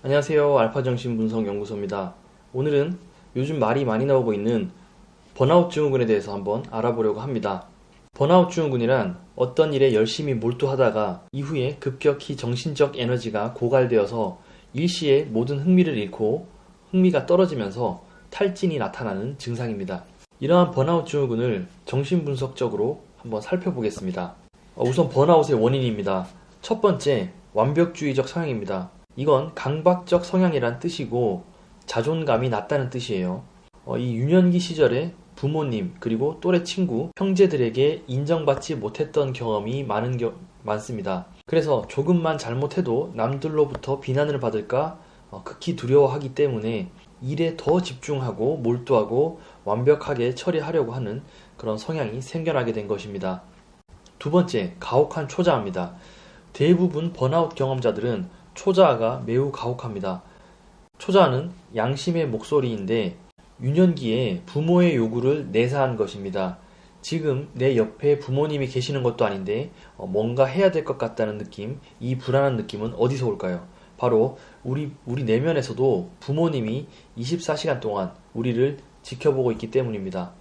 안녕하세요. 알파정신분석연구소입니다. 오늘은 요즘 말이 많이 나오고 있는 번아웃 증후군에 대해서 한번 알아보려고 합니다. 번아웃 증후군이란 어떤 일에 열심히 몰두하다가 이후에 급격히 정신적 에너지가 고갈되어서 일시에 모든 흥미를 잃고 흥미가 떨어지면서 탈진이 나타나는 증상입니다. 이러한 번아웃 증후군을 정신분석적으로 한번 살펴보겠습니다. 우선 번아웃의 원인입니다. 첫 번째, 완벽주의적 성향입니다. 이건 강박적 성향이란 뜻이고 자존감이 낮다는 뜻이에요. 이 유년기 시절에 부모님 그리고 또래 친구, 형제들에게 인정받지 못했던 경험이 많습니다. 그래서 조금만 잘못해도 남들로부터 비난을 받을까 극히 두려워하기 때문에 일에 더 집중하고 몰두하고 완벽하게 처리하려고 하는 그런 성향이 생겨나게 된 것입니다. 두 번째, 가혹한 초자아입니다. 대부분 번아웃 경험자들은 초자아가 매우 가혹합니다. 초자아는 양심의 목소리인데 유년기에 부모의 요구를 내사한 것입니다. 지금 내 옆에 부모님이 계시는 것도 아닌데 뭔가 해야 될 것 같다는 느낌, 이 불안한 느낌은 어디서 올까요? 바로 우리 내면에서도 부모님이 24시간 동안 우리를 지켜보고 있기 때문입니다.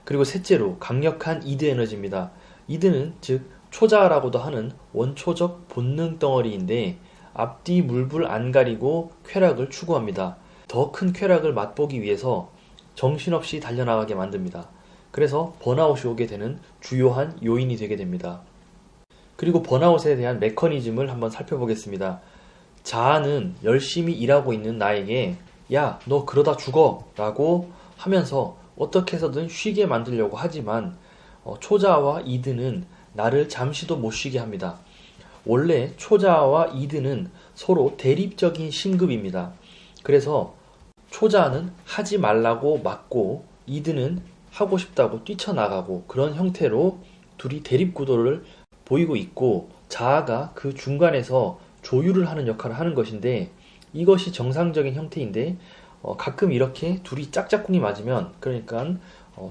그리고 셋째로 강력한 이드 에너지입니다. 이드는 즉 초자아라고도 하는 원초적 본능 덩어리인데 앞뒤 물불 안 가리고 쾌락을 추구합니다. 더 큰 쾌락을 맛보기 위해서 정신없이 달려나가게 만듭니다. 그래서 번아웃이 오게 되는 주요한 요인이 되게 됩니다. 그리고 번아웃에 대한 메커니즘을 한번 살펴보겠습니다. 자아는 열심히 일하고 있는 나에게 야, 너 그러다 죽어 라고 하면서 어떻게 해서든 쉬게 만들려고 하지만 초자아와 이드는 나를 잠시도 못 쉬게 합니다. 원래 초자아와 이드는 서로 대립적인 신급입니다. 그래서 초자아는 하지 말라고 막고 이드는 하고 싶다고 뛰쳐나가고 그런 형태로 둘이 대립구도를 보이고 있고 자아가 그 중간에서 조율을 하는 역할을 하는 것인데 이것이 정상적인 형태인데 가끔 이렇게 둘이 짝짝꿍이 맞으면 그러니까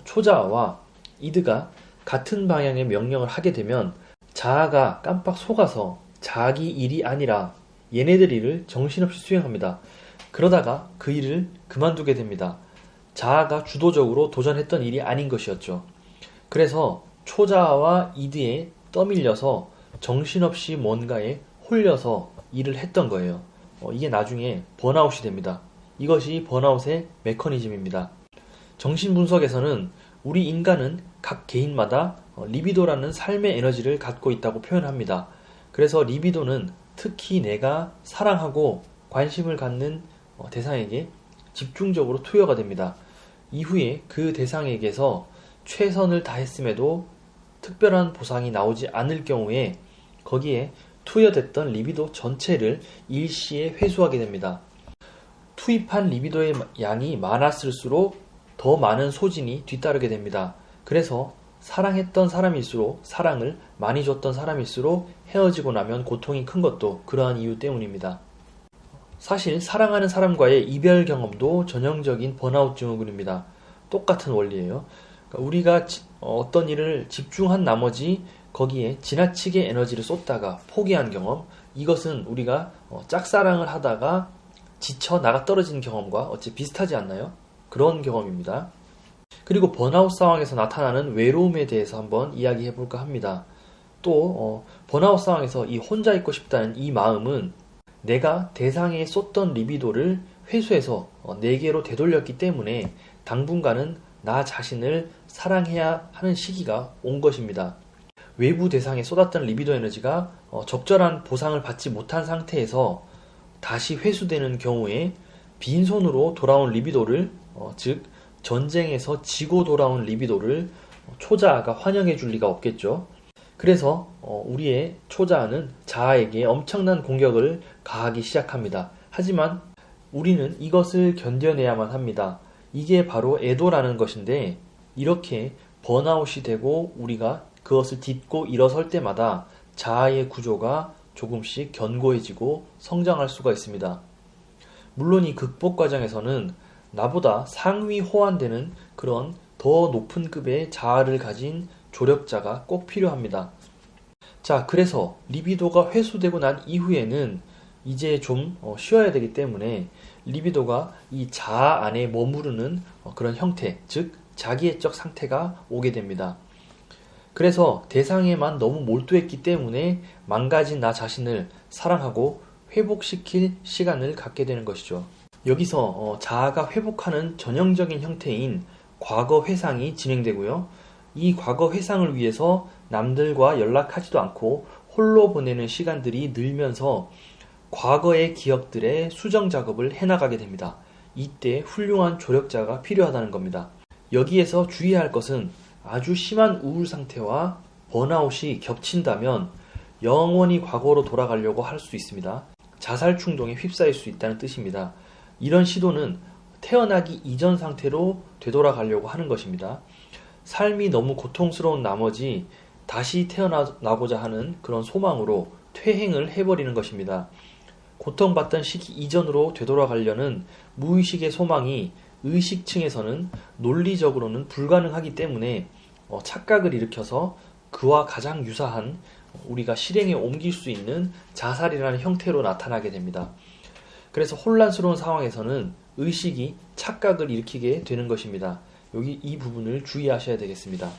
초자아와 이드가 같은 방향의 명령을 하게 되면 자아가 깜빡 속아서 자기 일이 아니라 얘네들 일을 정신없이 수행합니다. 그러다가 그 일을 그만두게 됩니다. 자아가 주도적으로 도전했던 일이 아닌 것이었죠. 그래서 초자아와 이드에 떠밀려서 정신없이 뭔가에 홀려서 일을 했던 거예요. 이게 나중에 번아웃이 됩니다. 이것이 번아웃의 메커니즘입니다. 정신분석에서는 우리 인간은 각 개인마다 리비도라는 삶의 에너지를 갖고 있다고 표현합니다. 그래서 리비도는 특히 내가 사랑하고 관심을 갖는 대상에게 집중적으로 투여가 됩니다. 이후에 그 대상에게서 최선을 다했음에도 특별한 보상이 나오지 않을 경우에 거기에 투여됐던 리비도 전체를 일시에 회수하게 됩니다. 투입한 리비도의 양이 많았을수록 더 많은 소진이 뒤따르게 됩니다. 그래서 사랑했던 사람일수록 사랑을 많이 줬던 사람일수록 헤어지고 나면 고통이 큰 것도 그러한 이유 때문입니다. 사실 사랑하는 사람과의 이별 경험도 전형적인 번아웃 증후군입니다. 똑같은 원리예요. 그러니까 우리가 어떤 일을 집중한 나머지 거기에 지나치게 에너지를 쏟다가 포기한 경험, 이것은 우리가 짝사랑을 하다가 지쳐 나가 떨어진 경험과 어찌 비슷하지 않나요? 그런 경험입니다. 그리고 번아웃 상황에서 나타나는 외로움에 대해서 한번 이야기해 볼까 합니다. 또 번아웃 상황에서 이 혼자 있고 싶다는 이 마음은 내가 대상에 쏟던 리비도를 회수해서 내게로 되돌렸기 때문에 당분간은 나 자신을 사랑해야 하는 시기가 온 것입니다. 외부 대상에 쏟았던 리비도 에너지가 적절한 보상을 받지 못한 상태에서 다시 회수되는 경우에 빈손으로 돌아온 리비도를 즉 전쟁에서 지고 돌아온 리비도를 초자아가 환영해 줄 리가 없겠죠. 그래서 우리의 초자아는 자아에게 엄청난 공격을 가하기 시작합니다. 하지만 우리는 이것을 견뎌내야만 합니다. 이게 바로 애도라는 것인데 이렇게 번아웃이 되고 우리가 그것을 딛고 일어설 때마다 자아의 구조가 조금씩 견고해지고 성장할 수가 있습니다. 물론 이 극복 과정에서는 나보다 상위 호환되는 그런 더 높은 급의 자아를 가진 조력자가 꼭 필요합니다. 자, 그래서 리비도가 회수되고 난 이후에는 이제 좀 쉬어야 되기 때문에 리비도가 이 자아 안에 머무르는 그런 형태, 즉 자기애적 상태가 오게 됩니다. 그래서 대상에만 너무 몰두했기 때문에 망가진 나 자신을 사랑하고 회복시킬 시간을 갖게 되는 것이죠. 여기서 자아가 회복하는 전형적인 형태인 과거 회상이 진행되고요. 이 과거 회상을 위해서 남들과 연락하지도 않고 홀로 보내는 시간들이 늘면서 과거의 기억들의 수정 작업을 해나가게 됩니다. 이때 훌륭한 조력자가 필요하다는 겁니다. 여기에서 주의해야 할 것은 아주 심한 우울 상태와 번아웃이 겹친다면 영원히 과거로 돌아가려고 할 수 있습니다. 자살 충동에 휩싸일 수 있다는 뜻입니다. 이런 시도는 태어나기 이전 상태로 되돌아가려고 하는 것입니다. 삶이 너무 고통스러운 나머지 다시 태어나고자 하는 그런 소망으로 퇴행을 해버리는 것입니다. 고통받던 시기 이전으로 되돌아가려는 무의식의 소망이 의식층에서는 논리적으로는 불가능하기 때문에 착각을 일으켜서 그와 가장 유사한 우리가 실행에 옮길 수 있는 자살이라는 형태로 나타나게 됩니다. 그래서 혼란스러운 상황에서는 의식이 착각을 일으키게 되는 것입니다. 여기 이 부분을 주의하셔야 되겠습니다.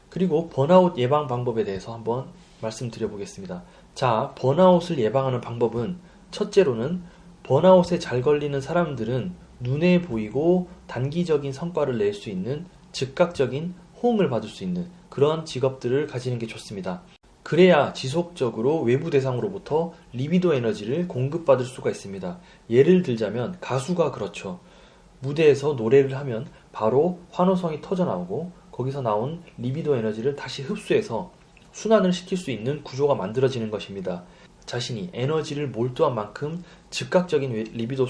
그리고 번아웃 예방 방법에 대해서 한번 말씀드려 보겠습니다. 자, 번아웃을 예방하는 방법은 첫째로는 번아웃에 잘 걸리는 사람들은 눈에 보이고 단기적인 성과를 낼 수 있는 즉각적인 호응을 받을 수 있는 그런 직업들을 가지는 게 좋습니다. 그래야 지속적으로 외부 대상으로부터 리비도 에너지를 공급받을 수가 있습니다. 예를 들자면 가수가 그렇죠. 무대에서 노래를 하면 바로 환호성이 터져나오고 거기서 나온 리비도 에너지를 다시 흡수해서 순환을 시킬 수 있는 구조가 만들어지는 것입니다. 자신이 에너지를 몰두한 만큼 즉각적인 리비도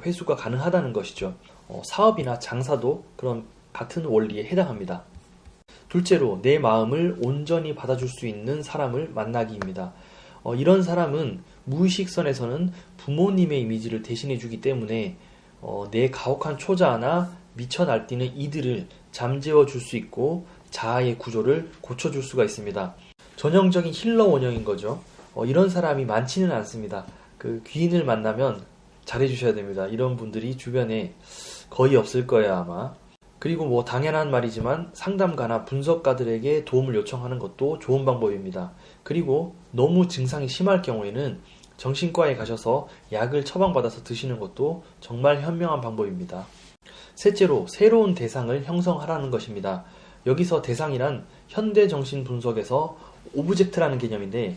회수가 가능하다는 것이죠. 사업이나 장사도 그런 같은 원리에 해당합니다. 둘째로 내 마음을 온전히 받아줄 수 있는 사람을 만나기입니다. 이런 사람은 무의식선에서는 부모님의 이미지를 대신해주기 때문에 내 가혹한 초자아나 미쳐 날뛰는 이들을 잠재워 줄 수 있고 자아의 구조를 고쳐줄 수가 있습니다. 전형적인 힐러 원형인 거죠. 이런 사람이 많지는 않습니다. 그 귀인을 만나면 잘해주셔야 됩니다. 이런 분들이 주변에 거의 없을 거예요, 아마. 그리고 뭐 당연한 말이지만 상담가나 분석가들에게 도움을 요청하는 것도 좋은 방법입니다. 그리고 너무 증상이 심할 경우에는 정신과에 가셔서 약을 처방받아서 드시는 것도 정말 현명한 방법입니다. 셋째로 새로운 대상을 형성하라는 것입니다. 여기서 대상이란 현대정신 분석에서 오브젝트라는 개념인데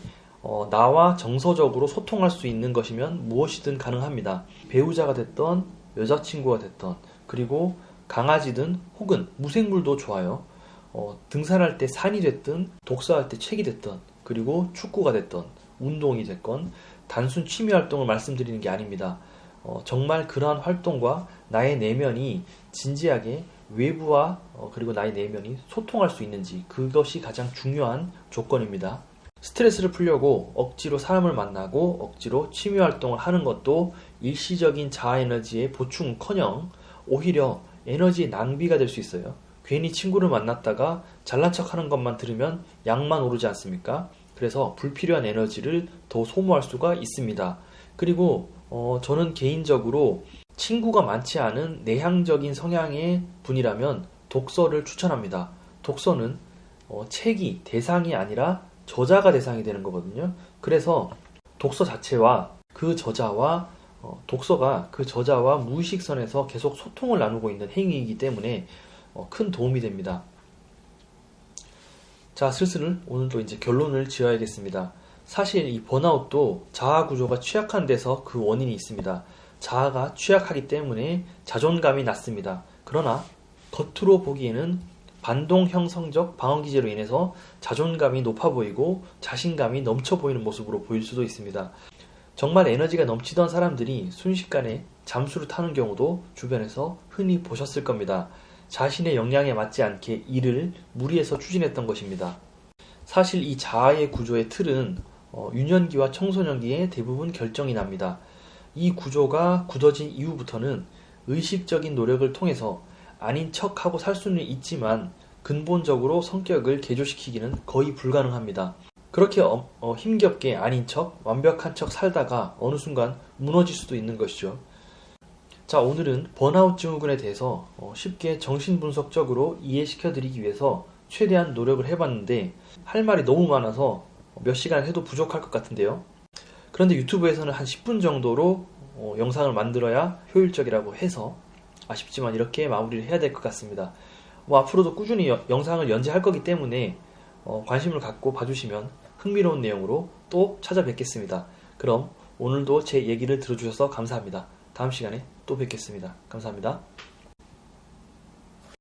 나와 정서적으로 소통할 수 있는 것이면 무엇이든 가능합니다. 배우자가 됐던 여자친구가 됐던 그리고 강아지든 혹은 무생물도 좋아요. 등산할 때 산이 됐든 독서할 때 책이 됐든 그리고 축구가 됐든 운동이 됐건 단순 취미 활동을 말씀드리는 게 아닙니다. 정말 그러한 활동과 나의 내면이 진지하게 외부와 그리고 나의 내면이 소통할 수 있는지 그것이 가장 중요한 조건입니다. 스트레스를 풀려고 억지로 사람을 만나고 억지로 취미 활동을 하는 것도 일시적인 자아 에너지의 보충커녕 오히려 에너지의 낭비가 될 수 있어요. 괜히 친구를 만났다가 잘난 척하는 것만 들으면 양만 오르지 않습니까? 그래서 불필요한 에너지를 더 소모할 수가 있습니다. 그리고 저는 개인적으로 친구가 많지 않은 내향적인 성향의 분이라면 독서를 추천합니다. 독서는 책이 대상이 아니라 저자가 대상이 되는 거거든요. 그래서 독서 자체와 그 저자와 독서가 그 저자와 무의식선에서 계속 소통을 나누고 있는 행위이기 때문에 큰 도움이 됩니다. 자, 슬슬 오늘도 이제 결론을 지어야겠습니다. 사실 이 번아웃도 자아 구조가 취약한 데서 그 원인이 있습니다. 자아가 취약하기 때문에 자존감이 낮습니다. 그러나 겉으로 보기에는 반동 형성적 방어 기제로 인해서 자존감이 높아 보이고 자신감이 넘쳐 보이는 모습으로 보일 수도 있습니다. 정말 에너지가 넘치던 사람들이 순식간에 잠수를 타는 경우도 주변에서 흔히 보셨을 겁니다. 자신의 역량에 맞지 않게 일을 무리해서 추진했던 것입니다. 사실 이 자아의 구조의 틀은 유년기와 청소년기에 대부분 결정이 납니다. 이 구조가 굳어진 이후부터는 의식적인 노력을 통해서 아닌 척하고 살 수는 있지만 근본적으로 성격을 개조시키기는 거의 불가능합니다. 그렇게 힘겹게 아닌 척, 완벽한 척 살다가 어느 순간 무너질 수도 있는 것이죠. 자, 오늘은 번아웃 증후군에 대해서 쉽게 정신분석적으로 이해시켜드리기 위해서 최대한 노력을 해봤는데 할 말이 너무 많아서 몇 시간 해도 부족할 것 같은데요. 그런데 유튜브에서는 한 10분 정도로 영상을 만들어야 효율적이라고 해서 아쉽지만 이렇게 마무리를 해야 될 것 같습니다. 앞으로도 꾸준히 영상을 연재할 거기 때문에 관심을 갖고 봐주시면 흥미로운 내용으로 또 찾아뵙겠습니다. 그럼 오늘도 제 얘기를 들어주셔서 감사합니다. 다음 시간에 또 뵙겠습니다. 감사합니다.